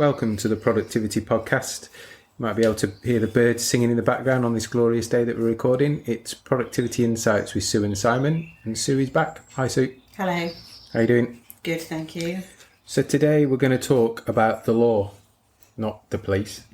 Welcome to the Productivity Podcast. You might be able to hear the birds singing in the background on this glorious day that we're recording. It's Productivity Insights with Sue and Simon, and Sue is back. Hi, Sue. Hello. How are you doing? Good, thank you. So today we're going to talk about the law, not the police.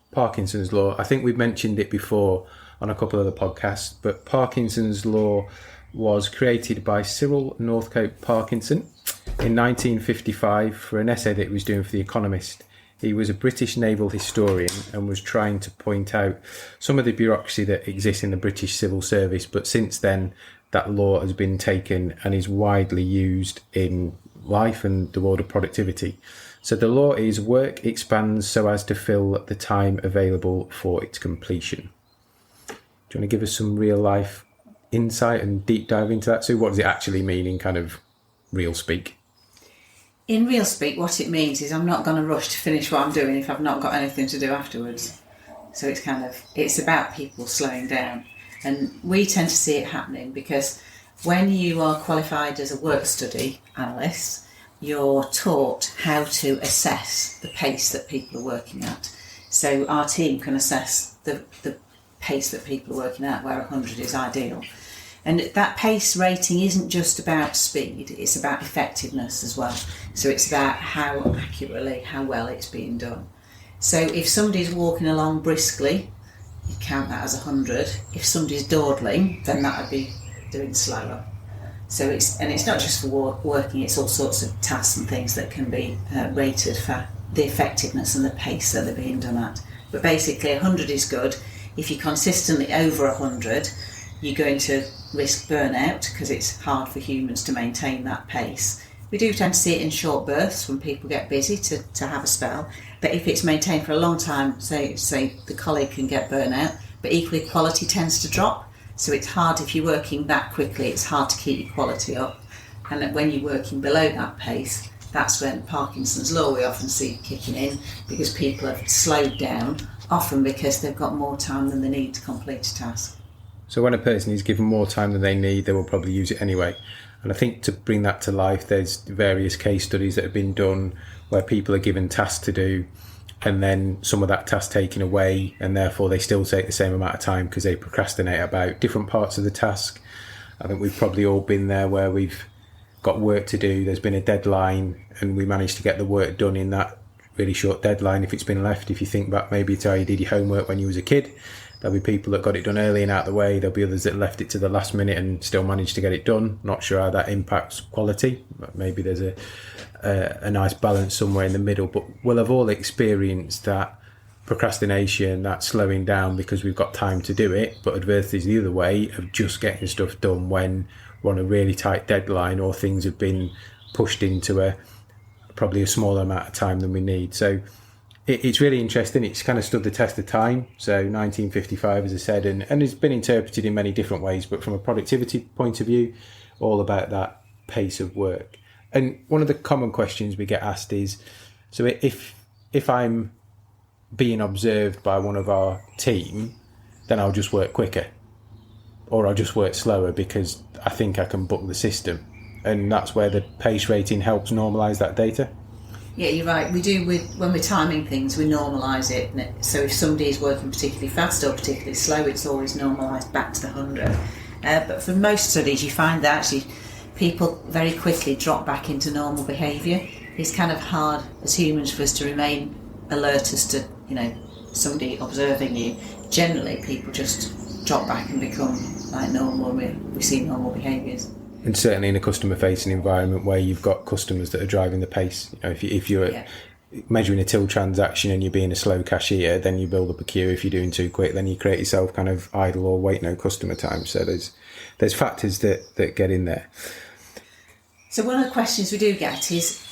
Parkinson's law. I think we've mentioned it before on a couple of the podcasts, but Parkinson's law was created by Cyril Northcote Parkinson in 1955 for an essay that he was doing for The Economist. He was a British naval historian and was trying to point out some of the bureaucracy that exists in the British civil service, but since then that law has been taken and is widely used in life and the world of productivity. So the law is work expands so as to fill the time available for its completion. Do you want to give us some real life insight and deep dive into that? So what does it actually mean in kind of real speak? In real speak, what it means is I'm not going to rush to finish what I'm doing if I've not got anything to do afterwards. So it's about people slowing down. And we tend to see it happening because when you are qualified as a work study analyst, you're taught how to assess the pace that people are working at. So our team can assess the pace that people are working at, where 100 is ideal. And that pace rating isn't just about speed, it's about effectiveness as well. So it's about how accurately, how well it's being done. So if somebody's walking along briskly, you count that as 100. If somebody's dawdling, then that would be doing slower. So it's not just for working, it's all sorts of tasks and things that can be rated for the effectiveness and the pace that they're being done at. But basically 100 is good. If you're consistently over 100, you're going to risk burnout because it's hard for humans to maintain that pace. We do tend to see it in short bursts when people get busy to have a spell. But if it's maintained for a long time, say the colleague can get burnout, but equally quality tends to drop. So it's hard if you're working that quickly, it's hard to keep your quality up. And when you're working below that pace, that's when Parkinson's law we often see kicking in because people have slowed down, often because they've got more time than they need to complete a task. So when a person is given more time than they need, they will probably use it anyway. And I think to bring that to life, there's various case studies that have been done where people are given tasks to do and then some of that task taken away, and therefore they still take the same amount of time because they procrastinate about different parts of the task. I think we've probably all been there where we've got work to do, there's been a deadline, and we managed to get the work done in that really short deadline if it's been left. If you think back maybe to how you did your homework when you was a kid, there'll be people that got it done early and out of the way. There'll be others that left it to the last minute and still managed to get it done. Not sure how that impacts quality, but maybe there's a nice balance somewhere in the middle. But we'll have all experienced that procrastination, that slowing down because we've got time to do it. But adversity is the other way of just getting stuff done when we're on a really tight deadline or things have been pushed into probably a smaller amount of time than we need. So it's really interesting. It's kind of stood the test of time. So 1955, as I said, and it's been interpreted in many different ways, but from a productivity point of view, all about that pace of work. And one of the common questions we get asked is, so if I'm being observed by one of our team, then I'll just work quicker, or I'll just work slower because I think I can buck the system. And that's where the pace rating helps normalise that data. Yeah, you're right. We do, when we're timing things, we normalise it. So if somebody is working particularly fast or particularly slow, it's always normalised back to the 100. But for most studies, you find that actually people very quickly drop back into normal behaviour. It's kind of hard as humans for us to remain alert as to, somebody observing you. Generally, people just drop back and become like normal. We see normal behaviours. And certainly in a customer-facing environment where you've got customers that are driving the pace, if you're measuring a till transaction and you're being a slow cashier, then you build up a queue. If you're doing too quick, then you create yourself kind of idle or wait no customer time. So there's factors that get in there. So one of the questions we do get is,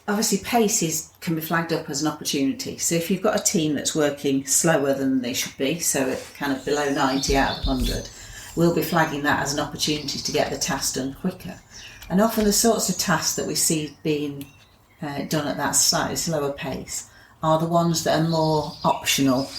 obviously pace can be flagged up as an opportunity. So if you've got a team that's working slower than they should be, so kind of below 90 out of 100, we'll be flagging that as an opportunity to get the task done quicker. And often the sorts of tasks that we see being done at that slightly slower pace are the ones that are more optional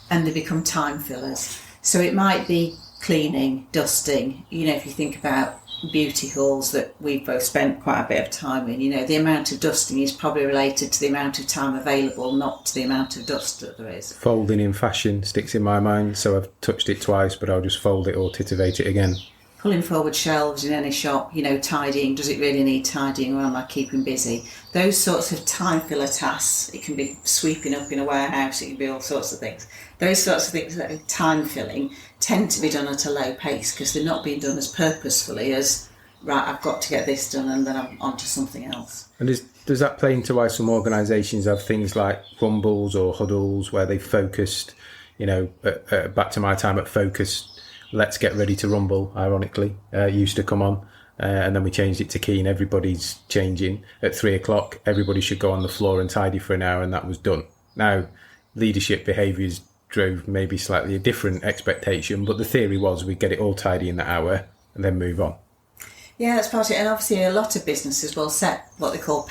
and they become time fillers. So it might be cleaning, dusting. If you think about beauty halls that we've both spent quite a bit of time in, the amount of dusting is probably related to the amount of time available, not to the amount of dust that there is. Folding in fashion sticks in my mind, so I've touched it twice, but I'll just fold it or titivate it again. Pulling forward shelves in any shop, tidying, does it really need tidying or am I keeping busy? Those sorts of time filler tasks, it can be sweeping up in a warehouse, it can be all sorts of things. Those sorts of things that are time filling tend to be done at a low pace because they're not being done as purposefully as, right, I've got to get this done and then I'm on to something else. And does that play into why some organisations have things like rumbles or huddles where they focused, back to my time at Focus, Let's Get Ready to Rumble, ironically, used to come on. And then we changed it to Keen. Everybody's changing. At 3:00, everybody should go on the floor and tidy for an hour, and that was done. Now, leadership behaviours drove maybe slightly a different expectation, but the theory was we'd get it all tidy in that hour and then move on. Yeah, that's part of it. And obviously a lot of businesses will set what they call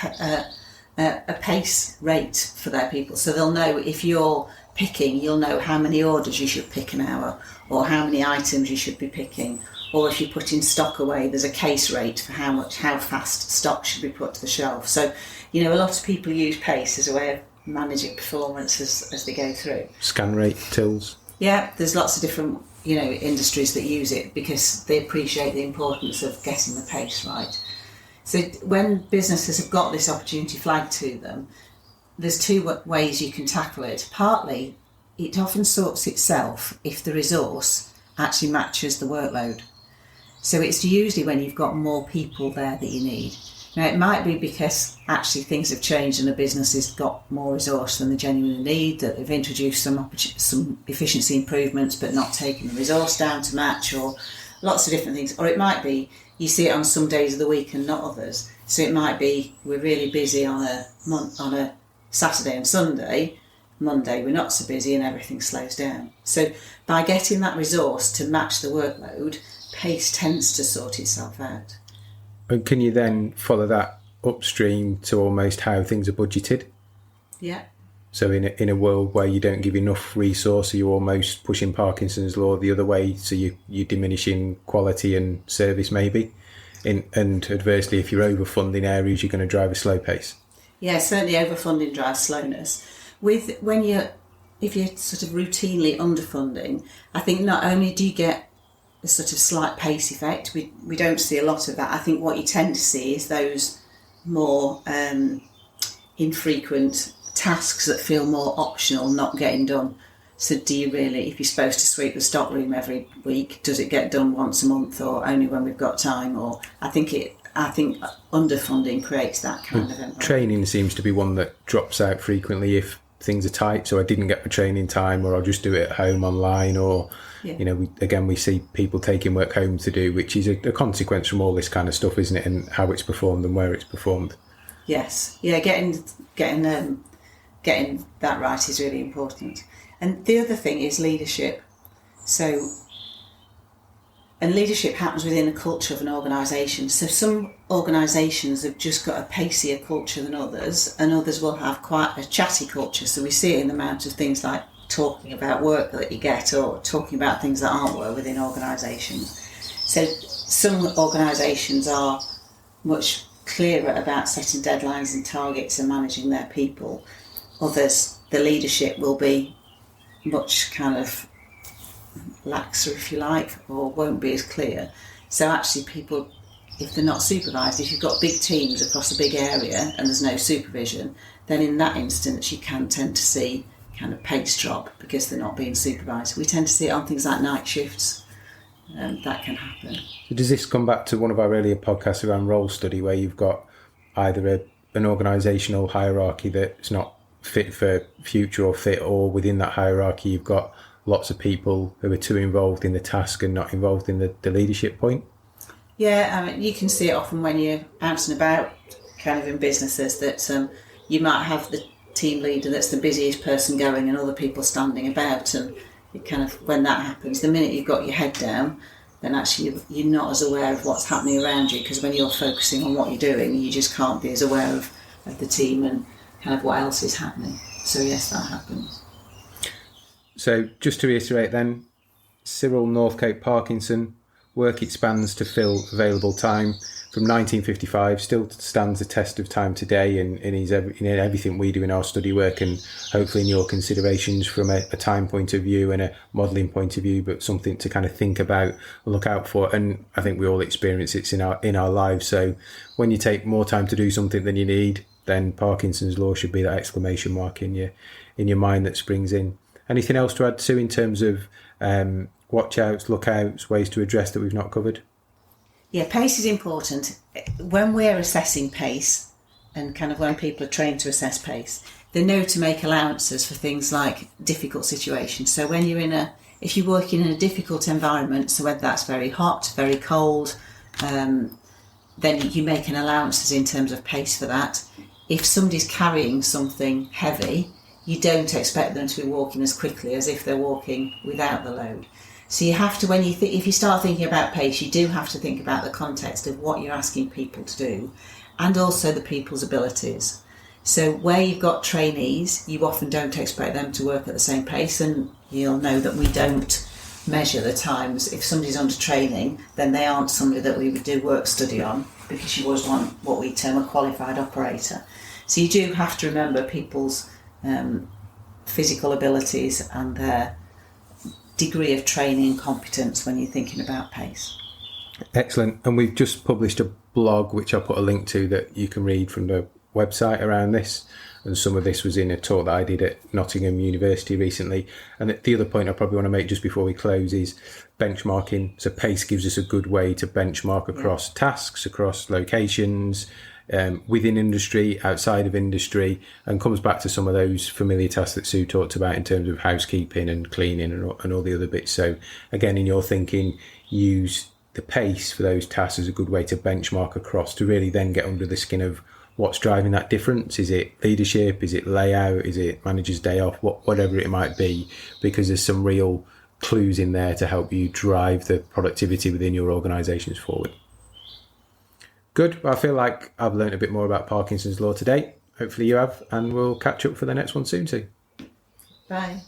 a pace rate for their people. So they'll know if you're picking, you'll know how many orders you should pick an hour or how many items you should be picking. Or if you're putting stock away, there's a case rate for how fast stock should be put to the shelf. So, a lot of people use pace as a way of managing performance as they go through. Scan rate, tills. Yeah, there's lots of different, industries that use it because they appreciate the importance of getting the pace right. So when businesses have got this opportunity flagged to them, there's two ways you can tackle it. Partly, it often sorts itself if the resource actually matches the workload. So it's usually when you've got more people there that you need. Now, it might be because actually things have changed and the business has got more resource than they genuinely need, that they've introduced some efficiency improvements but not taken the resource down to match, or lots of different things. Or it might be you see it on some days of the week and not others. So it might be we're really busy on a Saturday and Sunday, Monday we're not so busy and everything slows down. So by getting that resource to match the workload, pace tends to sort itself out. And can you then follow that upstream to almost how things are budgeted? Yeah. So in a world where you don't give enough resource, are you almost pushing Parkinson's law the other way? So you're diminishing quality and service maybe? And adversely, if you're overfunding areas, you're going to drive a slow pace. Yeah, certainly overfunding drives slowness. If you're sort of routinely underfunding, I think not only do you get a sort of slight pace effect, we don't see a lot of that. I think what you tend to see is those more infrequent tasks that feel more optional not getting done. So do you really, if you're supposed to sweep the stockroom every week, does it get done once a month or only when we've got time? Or I think underfunding creates that kind of environment. Training seems to be one that drops out frequently if things are tight. So I didn't get the training time, or I'll just do it at home online, or we see people taking work home to do, which is a consequence from all this kind of stuff, isn't it? And how it's performed and where it's performed. Yes, yeah, getting that right is really important. And the other thing is leadership. And leadership happens within the culture of an organisation. So some organisations have just got a pacier culture than others, and others will have quite a chatty culture. So we see it in the amount of things like talking about work that you get, or talking about things that aren't work within organisations. So some organisations are much clearer about setting deadlines and targets and managing their people. Others, the leadership will be much kind of laxer, if you like, or won't be as clear. So actually people, if they're not supervised, if you've got big teams across a big area and there's no supervision, then in that instance you can tend to see kind of pace drop because they're not being supervised. We tend to see it on things like night shifts. That can happen. So does this come back to one of our earlier podcasts around role study, where you've got either an organisational hierarchy that's not fit for future or fit, or within that hierarchy you've got lots of people who are too involved in the task and not involved in the leadership point? Yeah, I mean, you can see it often when you're out and about kind of in businesses that you might have the team leader that's the busiest person going and other people standing about, and it kind of, when that happens, the minute you've got your head down, then actually you're not as aware of what's happening around you, because when you're focusing on what you're doing, you just can't be as aware of the team and kind of what else is happening. So yes, that happens. So just to reiterate then, Cyril Northcote Parkinson, work it spans to fill available time from 1955 still stands the test of time today, and is in everything we do in our study work, and hopefully in your considerations from a time point of view and a modelling point of view, but something to kind of think about, look out for. And I think we all experience it in our lives. So when you take more time to do something than you need, then Parkinson's law should be that exclamation mark in your mind that springs in. Anything else to add, Sue, in terms of watch outs, look outs, ways to address that we've not covered? Yeah, pace is important. When we're assessing pace, and kind of when people are trained to assess pace, they know to make allowances for things like difficult situations. So when if you're working in a difficult environment, so whether that's very hot, very cold, then you make an allowances in terms of pace for that. If somebody's carrying something heavy, you don't expect them to be walking as quickly as if they're walking without the load. So you have to, if you start thinking about pace, you do have to think about the context of what you're asking people to do, and also the people's abilities. So where you've got trainees, you often don't expect them to work at the same pace, and you'll know that we don't measure the times. If somebody's under training, then they aren't somebody that we would do work study on, because you always want what we term a qualified operator. So you do have to remember people's physical abilities and their degree of training and competence when you're thinking about pace. Excellent. And we've just published a blog which I'll put a link to that you can read from the website around this, and some of this was in a talk that I did at Nottingham University recently. And the other point I probably want to make just before we close is benchmarking. So pace gives us a good way to benchmark across tasks, across locations, within industry, outside of industry, and comes back to some of those familiar tasks that Sue talked about in terms of housekeeping and cleaning and all the other bits. So again, in your thinking, use the pace for those tasks as a good way to benchmark across, to really then get under the skin of what's driving that difference. Is it leadership? Is it layout? Is it manager's day off? Whatever it might be, because there's some real clues in there to help you drive the productivity within your organisations forward. Good. Well, I feel like I've learned a bit more about Parkinson's law today. Hopefully you have, and we'll catch up for the next one soon too. Bye.